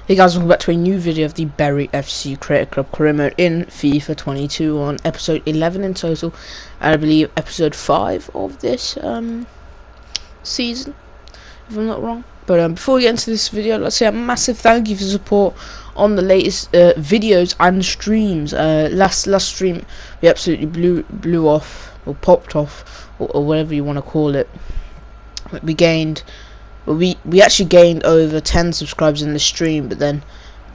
Hey guys, welcome back to a new video of the Bury FC Creator Club career mode in FIFA 22 on episode 11 in total, and I believe episode 5 of this season, if I'm not wrong. But before we get into this video, let's say a massive thank you for support on the latest videos and streams. Last stream we absolutely blew off, or popped off, or whatever you want to call it. We actually gained over 10 subscribers in the stream, but then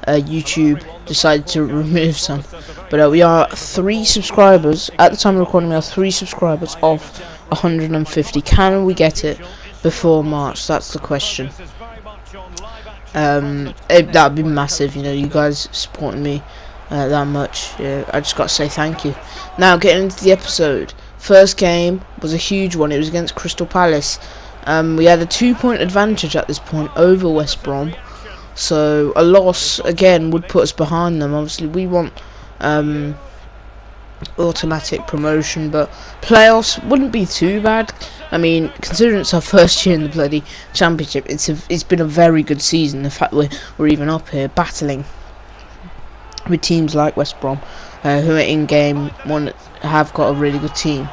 YouTube decided to remove some. But we are 3 subscribers at the time of recording. We are 3 subscribers off 150. Can we get it before March? That's the question. That would be massive. You know, you guys supporting me that much. Yeah, I just got to say thank you. Now getting into the episode. First game was a huge one. It was against Crystal Palace. We had a 2-point advantage at this point over West Brom, so a loss again would put us behind them. Obviously we want automatic promotion, but playoffs wouldn't be too bad. I mean, considering it's our first year in the bloody championship, it's been a very good season. The fact we're even up here battling with teams like West Brom, who are in game one, have got a really good team.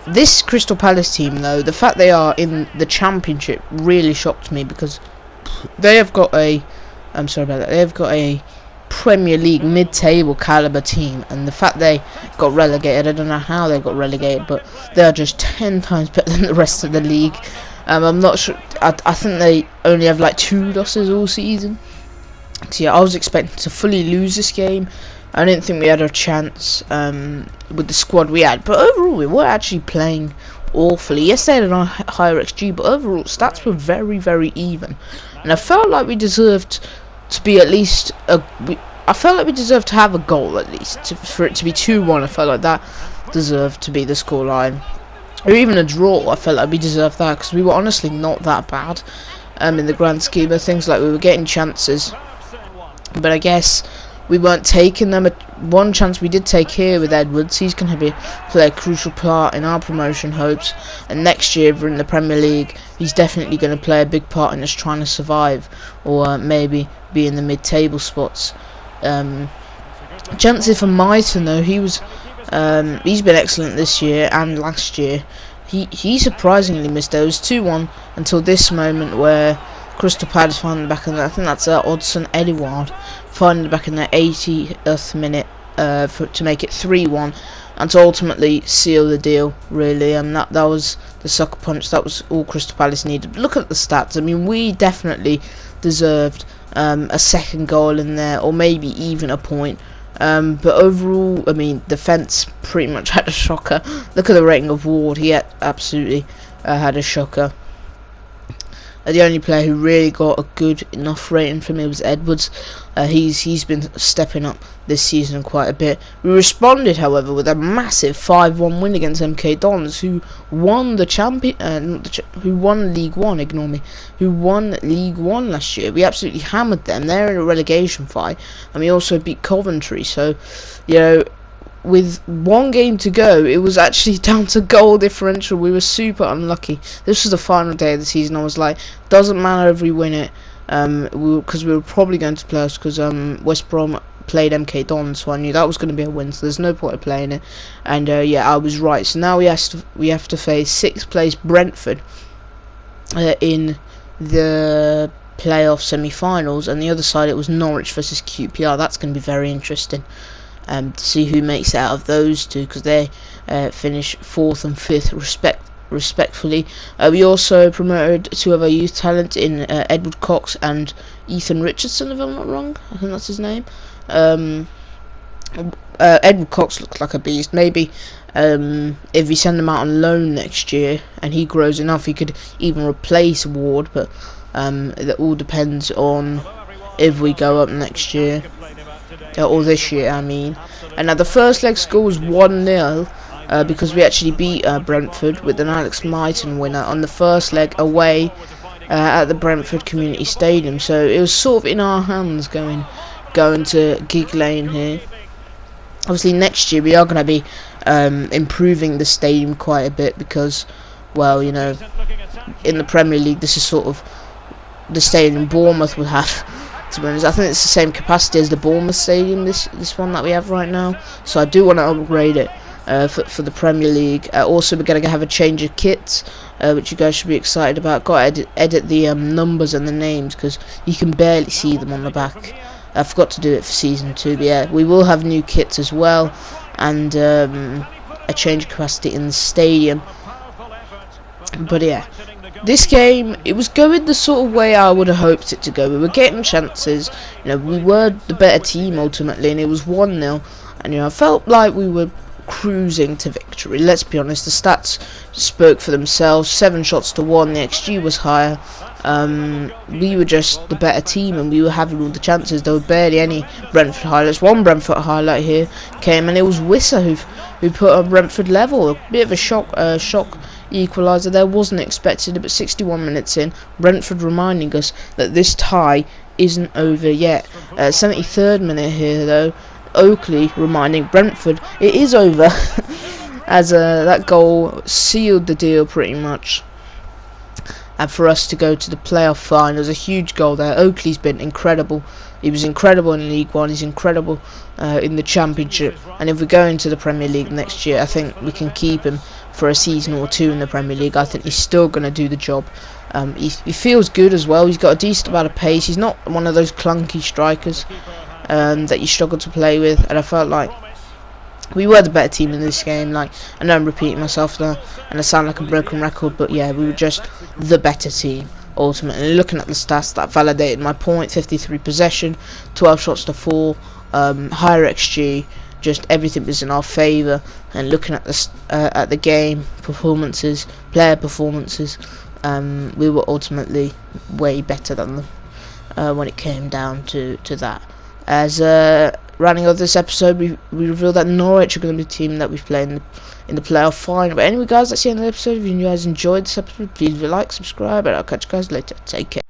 This Crystal Palace team, though, the fact they are in the championship really shocked me, because they have got a they have got a Premier League mid-table caliber team, and the fact they got relegated, I don't know how they got relegated, but they are just 10 times better than the rest of the league. I'm not sure. I think they only have like 2 losses all season. So yeah, I was expecting to fully lose this game. I didn't think we had a chance with the squad we had, but overall we were actually playing awfully. Yes, they had a higher XG, but overall stats were very, very even, and I felt like we deserved to be at least I felt like we deserved to have a goal at least. For it to be 2-1, I felt like that deserved to be the scoreline, or even a draw. I felt like we deserved that, because we were honestly not that bad in the grand scheme of things. Like, we were getting chances, but I guess we weren't taking them. One chance we did take here with Edwards. He's going to play a crucial part in our promotion hopes. And next year, if we're in the Premier League, he's definitely going to play a big part in us trying to survive, or maybe be in the mid-table spots. Chances for Mighton, though, he's been excellent this year and last year. He surprisingly missed those 2-1 until this moment where Crystal Palace found the back in I think that's Odsonne Edouard finding the back in the 80th minute to make it 3-1, and to ultimately seal the deal, really. And that was the sucker punch. That was all Crystal Palace needed. But look at the stats. I mean, we definitely deserved a second goal in there, or maybe even a point. But overall, I mean, defence pretty much had a shocker. Look at the rating of Ward. He absolutely had a shocker. The only player who really got a good enough rating for me was Edwards. He's been stepping up this season quite a bit. We responded, however, with a massive 5-1 win against MK Dons, who won the who won League One. Ignore me. Who won League One last year? We absolutely hammered them. They're in a relegation fight, and we also beat Coventry. So, you know, with 1 game to go, it was actually down to goal differential. We were super unlucky. This was the final day of the season. I was like, doesn't matter if we win it, because we were probably going to play us, because West Brom played MK Dons, so I knew that was going to be a win, so there's no point of playing it. And yeah, I was right. So now we have to face 6th place Brentford in the playoff semi-finals, and the other side it was Norwich versus QPR. That's going to be very interesting. To see who makes it out of those two, because they finish 4th and 5th respectfully. We also promoted 2 of our youth talent in Edward Cox and Ethan Richardson, if I'm not wrong. I think that's his name. Edward Cox looks like a beast. Maybe if we send him out on loan next year and he grows enough, he could even replace Ward, but that all depends on if we go up next year. Or this year, I mean. And now the first leg score was 1-0 because we actually beat Brentford with an Alex Mighton winner on the first leg away at the Brentford Community Stadium. So it was sort of in our hands going to Gig Lane here. Obviously next year we are going to be improving the stadium quite a bit, because, well, you know, in the Premier League this is sort of the stadium Bournemouth would have to be honest. I think it's the same capacity as the Bournemouth Stadium, this one that we have right now. So I do want to upgrade it for the Premier League. Also, we're going to have a change of kits, which you guys should be excited about. Got to edit the numbers and the names, because you can barely see them on the back. I forgot to do it for Season 2, but yeah, we will have new kits as well, and a change of capacity in the stadium. But yeah, this game, it was going the sort of way I would have hoped it to go. We were getting chances, you know, we were the better team ultimately, and it was 1-0, and you know, I felt like we were cruising to victory. Let's be honest, the stats spoke for themselves. 7 shots to 1, the XG was higher. We were just the better team, and we were having all the chances. There were barely any Brentford highlights. One Brentford highlight here came, and it was Wissa who put on Brentford level. A bit of a shock equaliser there, wasn't expected, but 61 minutes in, Brentford reminding us that this tie isn't over yet. 73rd minute here though, Oakley reminding Brentford it is over, as that goal sealed the deal pretty much, and for us to go to the playoff final. A huge goal there. Oakley's been incredible. He was incredible in League One. He's incredible in the Championship. And if we go into the Premier League next year, I think we can keep him for a season or two in the Premier League. I think he's still going to do the job. He feels good as well. He's got a decent amount of pace. He's not one of those clunky strikers that you struggle to play with. And I felt like we were the better team in this game. Like, I know I'm repeating myself now, and I sound like a broken record, but yeah, we were just the better team. Ultimately, looking at the stats, that validated my point. 53 possession, 12 shots to 4, higher XG, just everything was in our favour. And looking at the game performances, player performances, we were ultimately way better than them when it came down to that. As rounding off this episode, we revealed that Norwich are going to be the team that we play in the playoff final. But anyway guys, that's the end of the episode. If you guys enjoyed this episode, please like, subscribe, and I'll catch you guys later. Take care.